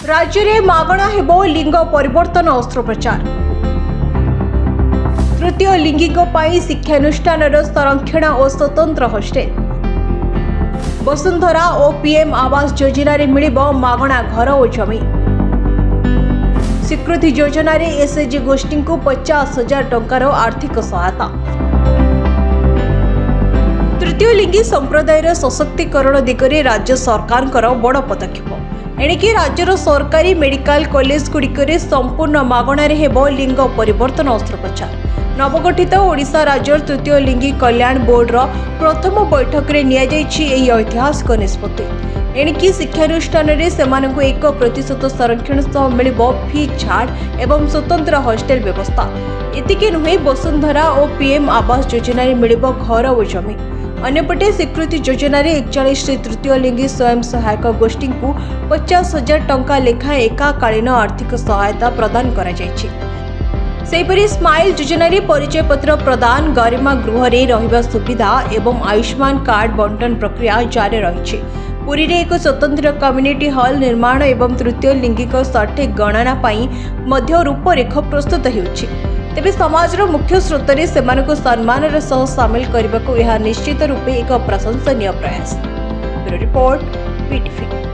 राज्य में मागणा हेबो लिंग परिवर्तन अस्त्रोपचार। तृतीय लिंगिक शिक्षानुष्ठान संरक्षण और स्वतंत्र हॉस्टेल। वसुंधरा और पीएम आवास योजना रे मिलिबो मागणा घर और जमी। स्वीकृति योजना रे एसएचजी गोष्ठी को 50,000 टंकार आर्थिक सहायता। तृतीय लिंगी संप्रदायर सशक्तिकरण दिगरे राज्य सरकार बड़ पदक्षेप। एणिकी राज्यर सरकारी मेडिकल कॉलेज गुड़िकरे संपूर्ण मागणारे हेबो लिंग परिवर्तन अस्त्रोपचार। नवगठित ओडिशा राज्य तृतीय लिंगी कल्याण बोर्ड प्रथम बैठक में नियाଯାଇଛି ऐतिहासिक निष्पत्ति। एणिकी शिक्षानुष्ठान 1% संरक्षण सह मिलिबो फी छाड़ एवं स्वतंत्र हॉस्टेल व्यवस्था। एतिके नुहे वसुंधरा और पीएम आवास योजना रे मिलिबो घर और जमी। अन्यपटे स्वीकृति योजना रे 41 तृतीय लिंगी स्वयं सहायक गोष्ठी को 50,000 टंका लेखा एकाकालीन आर्थिक सहायता प्रदान करा जायछि। सेहिपरि स्माइल योजना रे परिचय पत्र प्रदान, गरिमा गृह रे रहिबा सुविधा एवं आयुष्मान कार्ड बंटन प्रक्रिया जारी रहिछि। पुरी रे एक स्वतंत्र कम्युनिटी हॉल निर्माण एवं तृतीय लिंगिक सठिक गणना पाई मध्य रूपरेख प्रस्तुत हेउछि। तेबे समाजर मुख्य स्रोतरे सेमानकु सम्मानर सह सामिल करबाकू यह निश्चित रूपे एक प्रशंसनीय प्रयास। Bureau report, PTV।